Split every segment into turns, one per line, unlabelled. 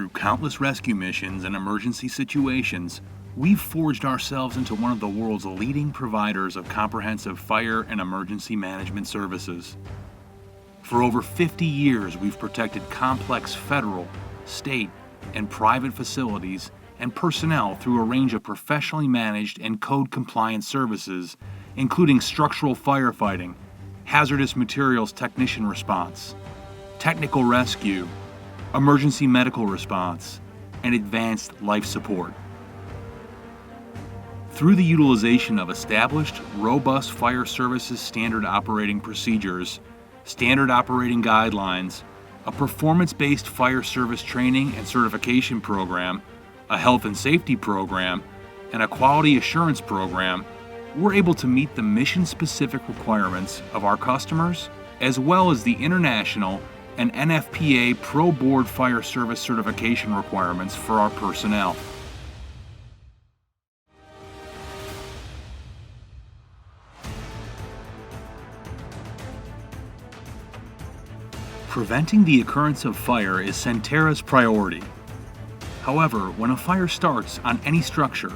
through countless rescue missions and emergency situations, we've forged ourselves into one of the world's leading providers of comprehensive fire and emergency management services. For over 50 years, we've protected complex federal, state, and private facilities and personnel through a range of professionally managed and code-compliant services, including structural firefighting, hazardous materials technician response, technical rescue, emergency medical response, and advanced life support. Through the utilization of established, robust fire services standard operating procedures, standard operating guidelines, a performance-based fire service training and certification program, a health and safety program, and a quality assurance program, we're able to meet the mission-specific requirements of our customers, as well as the international and NFPA Pro Board Fire Service certification requirements for our personnel. Preventing the occurrence of fire is Centerra's priority. However, when a fire starts on any structure,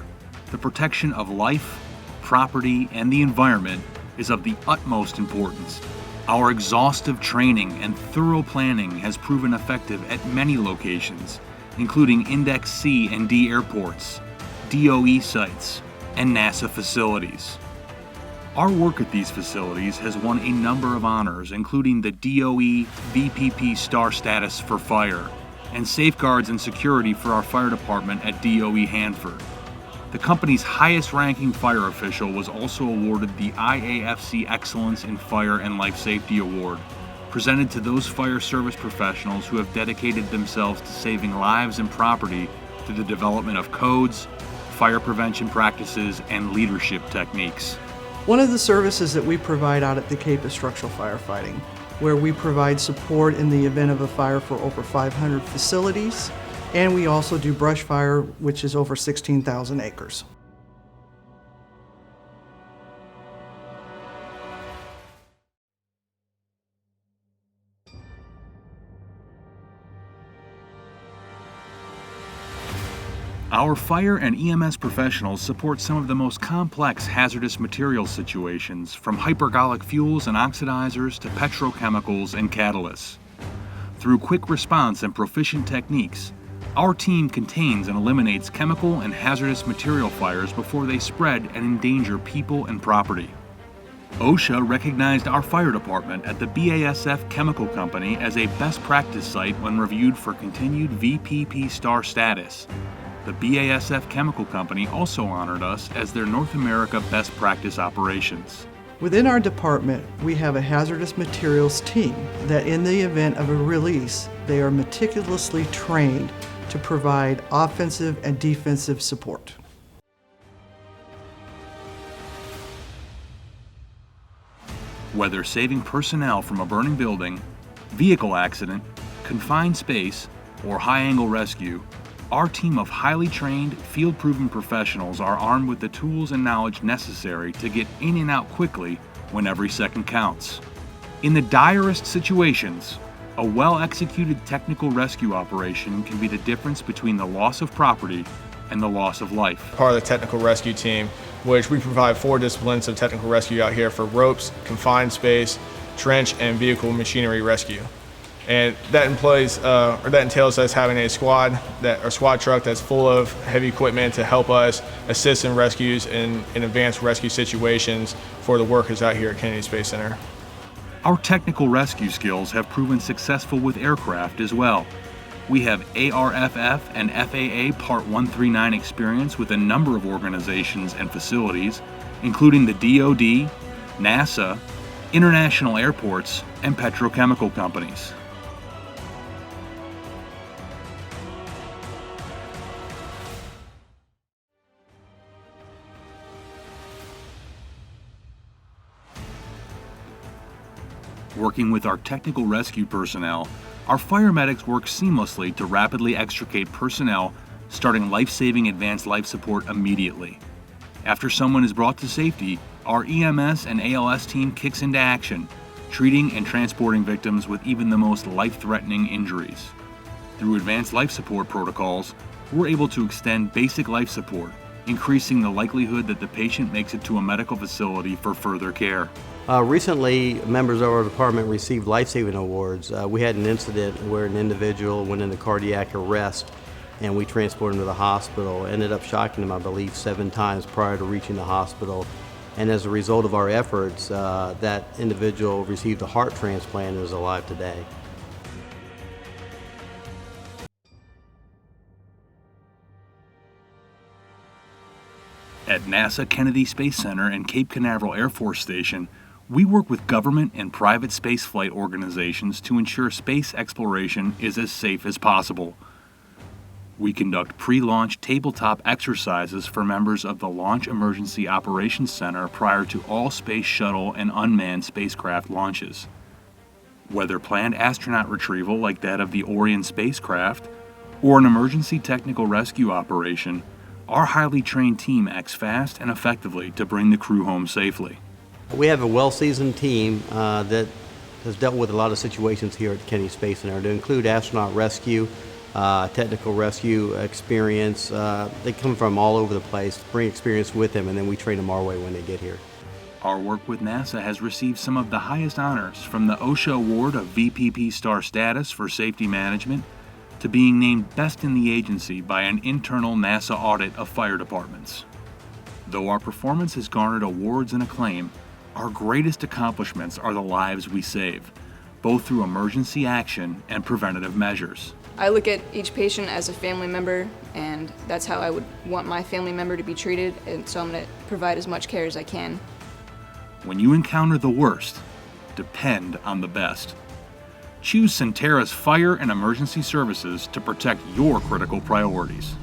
the protection of life, property, and the environment is of the utmost importance. Our exhaustive training and thorough planning has proven effective at many locations, including Index C and D airports, DOE sites, and NASA facilities. Our work at these facilities has won a number of honors, including the DOE VPP Star status for fire and safeguards and security for our fire department at DOE Hanford. The company's highest-ranking fire official was also awarded the IAFC Excellence in Fire and Life Safety Award, presented to those fire service professionals who have dedicated themselves to saving lives and property through the development of codes, fire prevention practices, and leadership techniques.
One of the services that we provide out at the Cape is structural firefighting, where we provide support in the event of a fire for over 500 facilities, and we also do brush fire, which is over 16,000 acres.
Our fire and EMS professionals support some of the most complex hazardous materials situations, from hypergolic fuels and oxidizers to petrochemicals and catalysts. Through quick response and proficient techniques, our team contains and eliminates chemical and hazardous material fires before they spread and endanger people and property. OSHA recognized our fire department at the BASF Chemical Company as a best practice site when reviewed for continued VPP Star status. The BASF Chemical Company also honored us as their North America Best Practice Operations.
Within our department, we have a hazardous materials team that in the event of a release, they are meticulously trained to provide offensive and defensive support.
Whether saving personnel from a burning building, vehicle accident, confined space, or high-angle rescue, our team of highly trained, field-proven professionals are armed with the tools and knowledge necessary to get in and out quickly when every second counts. In the direst situations, a well-executed technical rescue operation can be the difference between the loss of property and the loss of life.
Part of the technical rescue team, which we provide 4 disciplines of technical rescue out here for ropes, confined space, trench, and vehicle machinery rescue. And that entails us having a squad truck that's full of heavy equipment to help us assist in rescues and in advanced rescue situations for the workers out here at Kennedy Space Center.
Our technical rescue skills have proven successful with aircraft as well. We have ARFF and FAA Part 139 experience with a number of organizations and facilities, including the DoD, NASA, international airports, and petrochemical companies. Working with our technical rescue personnel, our fire medics work seamlessly to rapidly extricate personnel, starting life-saving advanced life support immediately. After someone is brought to safety, our EMS and ALS team kicks into action, treating and transporting victims with even the most life-threatening injuries. Through advanced life support protocols, we're able to extend basic life support, increasing the likelihood that the patient makes it to a medical facility for further care.
Recently, members of our department received life-saving awards. We had an incident where an individual went into cardiac arrest and we transported him to the hospital. Ended up shocking him, I believe, 7 times prior to reaching the hospital. And as a result of our efforts, that individual received a heart transplant and is alive today.
At NASA Kennedy Space Center and Cape Canaveral Air Force Station, we work with government and private spaceflight organizations to ensure space exploration is as safe as possible. We conduct pre-launch tabletop exercises for members of the Launch Emergency Operations Center prior to all space shuttle and unmanned spacecraft launches. Whether planned astronaut retrieval like that of the Orion spacecraft, or an emergency technical rescue operation, our highly trained team acts fast and effectively to bring the crew home safely.
We have a well-seasoned team that has dealt with a lot of situations here at Kennedy Space Center, to include astronaut rescue, technical rescue experience. They come from all over the place, bring experience with them, and then we train them our way when they get here.
Our work with NASA has received some of the highest honors, from the OSHA Award of VPP Star status for safety management to being named Best in the Agency by an internal NASA audit of fire departments. Though our performance has garnered awards and acclaim, our greatest accomplishments are the lives we save, both through emergency action and preventative measures.
I look at each patient as a family member, and that's how I would want my family member to be treated, and so I'm going to provide as much care as I can.
When you encounter the worst, depend on the best. Choose Centerra's fire and emergency services to protect your critical priorities.